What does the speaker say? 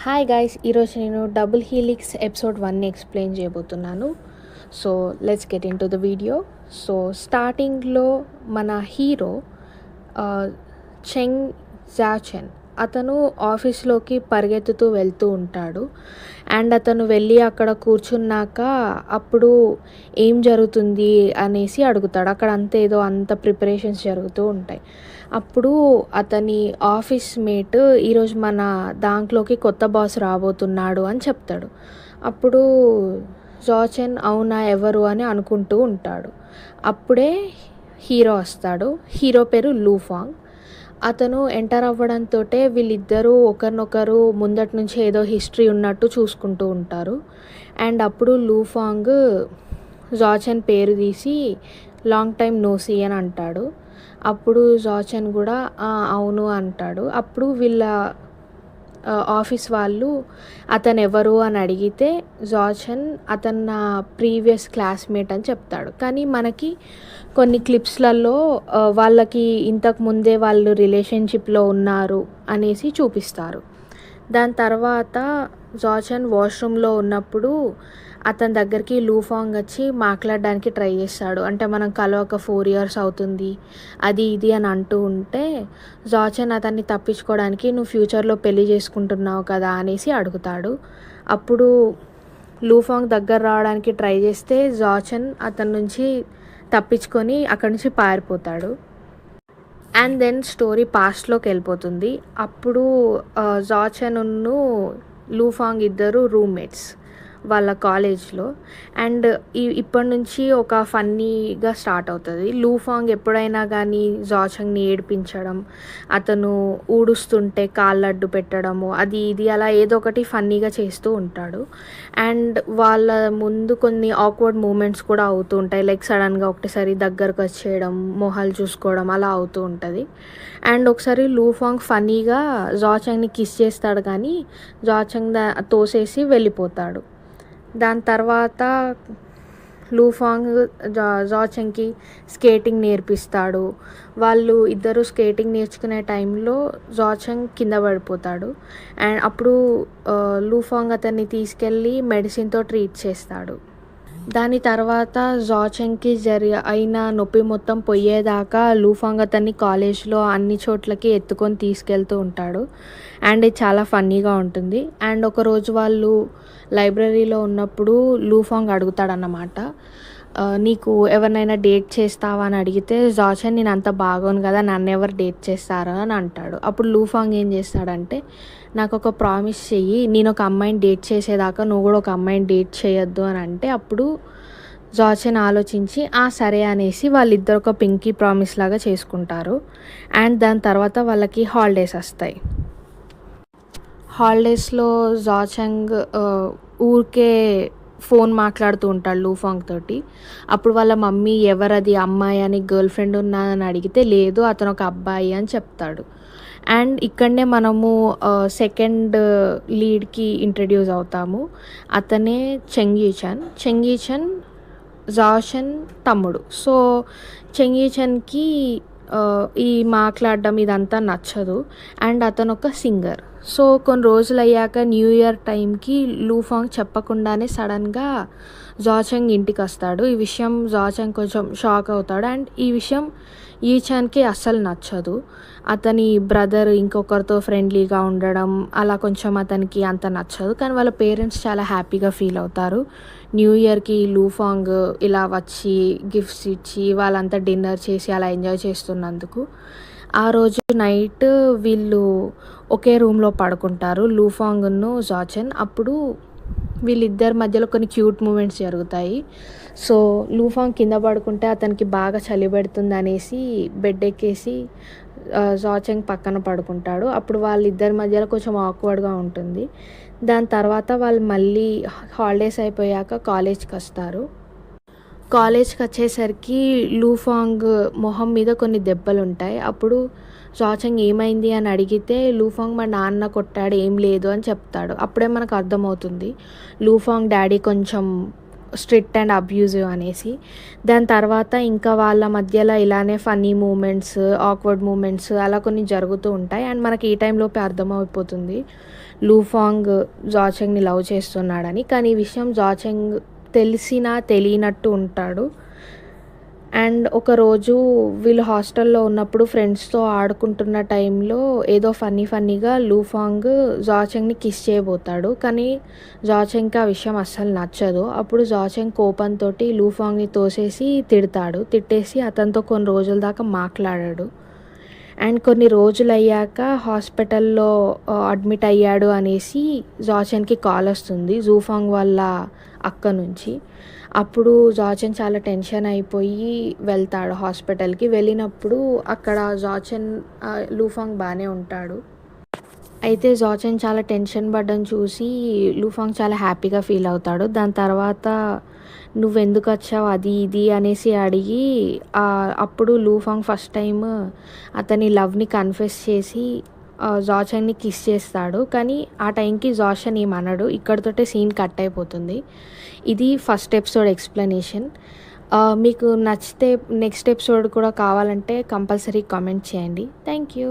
Hi guys, ఈరోజు నేను double హీలిక్స్ episode 1ని ఎక్స్ప్లెయిన్ చేయబోతున్నాను. So let's get in to the video. So స్టార్టింగ్లో మన హీరో చెంగ్ జాచెన్ అతను ఆఫీస్లోకి పరిగెత్తుతూ వెళ్తూ ఉంటాడు. అండ్ అతను వెళ్ళి అక్కడ కూర్చున్నాక అప్పుడు ఏం జరుగుతుంది అనేసి అడుగుతాడు. అక్కడ అంత ప్రిపరేషన్స్ జరుగుతూ ఉంటాయి. అప్పుడు అతని ఆఫీస్ మేట్ ఈరోజు మన దాంట్లోకి కొత్త బాస్ రాబోతున్నాడు అని చెప్తాడు. అప్పుడు జాచెన్ అవునా ఎవరు అని అనుకుంటూ ఉంటాడు. అప్పుడే హీరో వస్తాడు. హీరో పేరు లూఫాంగ్. అతను ఎంటర్ అవ్వడంతో వీళ్ళిద్దరూ ఒకరినొకరు ముందటి నుంచి ఏదో హిస్టరీ ఉన్నట్టు చూసుకుంటూ ఉంటారు. అండ్ అప్పుడు లూఫాంగ్ జాచెన్ పేరు తీసి లాంగ్ టైమ్ నో సీ అని అంటాడు. అప్పుడు జాచెన్ కూడా అవును అంటాడు. అప్పుడు వీళ్ళ ఆఫీస్ వాళ్ళు అతను ఎవరు అని అడిగితే జాచెన్ అతను నా ప్రీవియస్ క్లాస్మేట్ అని చెప్తాడు. కానీ మనకి కొన్ని క్లిప్స్లలో వాళ్ళకి ఇంతకు ముందే వాళ్ళు రిలేషన్షిప్లో ఉన్నారు అనేసి చూపిస్తారు. దాని తర్వాత జాచెన్ వాష్రూమ్లో ఉన్నప్పుడు అతని దగ్గరికి లూఫాంగ్ వచ్చి మాట్లాడడానికి ట్రై చేస్తాడు. అంటే మనం కలవక 4 years అవుతుంది అది ఇది అని అంటూ ఉంటే జాచెన్ అతన్ని తప్పించుకోవడానికి నువ్వు ఫ్యూచర్లో పెళ్లి చేసుకుంటున్నావు కదా అనేసి అడుగుతాడు. అప్పుడు లూఫాంగ్ దగ్గర రావడానికి ట్రై చేస్తే జాచెన్ అతని నుంచి తప్పించుకొని అక్కడి నుంచి పారిపోతాడు. అండ్ దెన్ స్టోరీ పాస్ట్లోకి వెళ్ళిపోతుంది. అప్పుడు జాచెన్ను లూఫాంగ్ ఇద్దరు రూమ్మేట్స్ వాళ్ళ కాలేజ్లో. అండ్ ఇప్పటి నుంచి ఒక ఫన్నీగా స్టార్ట్ అవుతుంది. లూఫాంగ్ ఎప్పుడైనా కానీ జాచెంగ్ని ఏడిపించడం, అతను ఊడుస్తుంటే కాళ్ళు అడ్డు పెట్టడము, అది ఇది అలా ఏదో ఒకటి ఫన్నీగా చేస్తూ ఉంటాడు. అండ్ వాళ్ళ ముందు కొన్ని ఆక్వర్డ్ మూమెంట్స్ కూడా అవుతూ ఉంటాయి. లైక్ సడన్గా ఒకటిసారి దగ్గరకు వచ్చేయడం, మొహాలు చూసుకోవడం అలా అవుతూ ఉంటుంది. అండ్ ఒకసారి లూఫాంగ్ ఫన్నీగా జాచెంగ్ని కిస్ చేస్తాడు, కానీ జాచెంగ్ తోసేసి వెళ్ళిపోతాడు. దాని తర్వాత లూఫాంగ్ జాచెంగ్కి స్కేటింగ్ నేర్పిస్తాడు. వాళ్ళు ఇద్దరు స్కేటింగ్ నేర్చుకునే టైంలో జాచెంగ్ కింద పడిపోతాడు. అండ్ అప్పుడు లూఫాంగ్ అతన్ని తీసుకెళ్ళి మెడిసిన్తో ట్రీట్ చేస్తాడు. దాని తర్వాత జాచెంగ్కి అయిన నొప్పి మొత్తం పోయేదాకా లూఫాంగ్ అతన్ని కాలేజ్లో అన్ని చోట్లకి ఎత్తుకొని తీసుకెళ్తూ ఉంటాడు. అండ్ ఇది చాలా ఫన్నీగా ఉంటుంది. అండ్ ఒకరోజు వాళ్ళు లైబ్రరీలో ఉన్నప్పుడు లూఫాంగ్ అడుగుతాడన్నమాట, నీకు ఎవరినైనా డేట్ చేస్తావా అని అడిగితే జాచెన్ నేను అంత బాగోను కదా, నన్ను ఎవరు డేట్ చేస్తారా అని అంటాడు. అప్పుడు లూఫాంగ్ ఏం చేస్తాడంటే, నాకు ఒక ప్రామిస్ చెయ్యి, నేను ఒక అమ్మాయిని డేట్ చేసేదాకా నువ్వు కూడా ఒక అమ్మాయిని డేట్ చేయొద్దు అని అంటే అప్పుడు జాచెన్ ఆలోచించి సరే అనేసి వాళ్ళిద్దరు ఒక పింకీ ప్రామిస్ లాగా చేసుకుంటారు. అండ్ దాని తర్వాత వాళ్ళకి హాలిడేస్ వస్తాయి. హాలిడేస్లో జాచెంగ్ ఊరికే ఫోన్ మాట్లాడుతూ ఉంటాడు లూఫాంగ్ తోటి. అప్పుడు వాళ్ళ మమ్మీ ఎవరది అమ్మాయి అని, గర్ల్ ఫ్రెండ్ ఉన్నదని అడిగితే లేదు అతను ఒక అబ్బాయి అని చెప్తాడు. అండ్ ఇక్కడనే మనము సెకండ్ లీడ్కి ఇంట్రడ్యూస్ అవుతాము. అతనే చెంగ్ ఈచెన్ జాచెన్ తమ్ముడు. సో చెంగ్ ఈచెన్కి ఈ మాట్లాడడం ఇదంతా నచ్చదు. అండ్ అతను ఒక సింగర్. సో కొన్ని రోజులు అయ్యాక న్యూ ఇయర్ టైంకి లూఫాంగ్ చెప్పకుండానే సడన్గా జాచెంగ్ ఇంటికి వస్తాడు. ఈ విషయం జాచెంగ్ కొంచెం షాక్ అవుతాడు. అండ్ ఈ విషయం ఈచెన్కి అస్సలు నచ్చదు. అతని బ్రదర్ ఇంకొకరితో ఫ్రెండ్లీగా ఉండడం అలా కొంచెం అతనికి అంత నచ్చదు. కానీ వాళ్ళ పేరెంట్స్ చాలా హ్యాపీగా ఫీల్ అవుతారు. న్యూ ఇయర్కి లూఫాంగ్ ఇలా వచ్చి గిఫ్ట్స్ ఇచ్చి వాళ్ళంతా డిన్నర్ చేసి అలా ఎంజాయ్ చేస్తున్నందుకు. ఆ రోజు నైట్ వీళ్ళు ఒకే రూమ్లో పడుకుంటారు, లూఫాంగ్ను జాచెన్. అప్పుడు వీళ్ళిద్దరి మధ్యలో కొన్ని క్యూట్ మూమెంట్స్ జరుగుతాయి. సో లూఫాంగ్ కింద పడుకుంటే అతనికి బాగా చలి పెడుతుంది అనేసి బెడ్ ఎక్కేసి జాచెంగ్ పక్కన పడుకుంటాడు. అప్పుడు వాళ్ళిద్దరి మధ్యలో కొంచెం ఆక్వర్డ్గా ఉంటుంది. దాని తర్వాత వాళ్ళు మళ్ళీ హాలిడేస్ అయిపోయాక కాలేజ్కి వస్తారు. కాలేజ్కి వచ్చేసరికి లూఫాంగ్ మొహం మీద కొన్ని దెబ్బలు ఉంటాయి. అప్పుడు జాచెంగ్ ఏమైంది అని అడిగితే లూఫాంగ్ మా నాన్న కొట్టాడు, ఏం లేదు అని చెప్తాడు. అప్పుడే మనకు అర్థమవుతుంది లూఫాంగ్ డాడీ కొంచెం స్ట్రిక్ట్ అండ్ అబ్యూజివ్ అనేసి. దాని తర్వాత ఇంకా వాళ్ళ మధ్యలో ఇలానే ఫన్నీ మూమెంట్స్, ఆక్వర్డ్ మూమెంట్స్ అలా కొన్ని జరుగుతూ ఉంటాయి. అండ్ మనకి ఈ టైంలోపే అర్థమైపోతుంది లూఫాంగ్ జాచెంగ్‌ని లవ్ చేస్తున్నాడని. కానీ ఈ విషయం జాచెంగ్ తెలిసినా తెలియనట్టు ఉంటాడు. అండ్ ఒకరోజు వీళ్ళు హాస్టల్‌లో ఉన్నప్పుడు ఫ్రెండ్స్‌తో ఆడుకుంటున్న టైంలో ఏదో ఫన్నీగా లూఫాంగ్ జాచెంగ్‌ని కిస్ చేయబోతాడు. కానీ జాచెంగ్‌కి ఆ విషయం అస్సలు నచ్చదు. అప్పుడు జాచెంగ్ కోపంతోటి లూఫాంగ్‌ని తోసేసి తిడతాడు. తిట్టేసి అతనితో కొన్ని రోజుల దాకా మాట్లాడడు. అండ్ కొన్ని రోజులయ్యాక హాస్పిటల్‌లో అడ్మిట్ అయ్యాడు అనేసి జాచెన్‌కి కాల్ వస్తుంది జూఫాంగ్ వాళ్ళ అక్క నుంచి. అప్పుడు జాచెన్ చాలా టెన్షన్ అయిపోయి వెళ్తాడు హాస్పిటల్‌కి. వెళ్ళినప్పుడు అక్కడ జాచెన్ లూఫాంగ్ బానే ఉంటాడు. అయితే జాచెన్ చాలా టెన్షన్ పడ్డం చూసి లూఫాంగ్ చాలా హ్యాపీగా ఫీల్ అవుతాడు. దాని తర్వాత నువ్వెందుకొచ్చావు అది ఇది అనేసి అడిగి అప్పుడు లూఫాంగ్ ఫస్ట్ టైమ్ అతని లవ్‌ని కన్ఫెస్ చేసి జాచెన్‌ని కిస్ చేస్తాడు. కానీ ఆ టైంకి జాషన్ ఏమనడు. ఇక్కడితోటే సీన్ కట్ అయిపోతుంది. ఇది ఫస్ట్ ఎపిసోడ్ ఎక్స్‌ప్లనేషన్. మీకు నచ్చితే నెక్స్ట్ ఎపిసోడ్ కూడా కావాలంటే కంపల్సరీ కామెంట్ చేయండి. Thank you.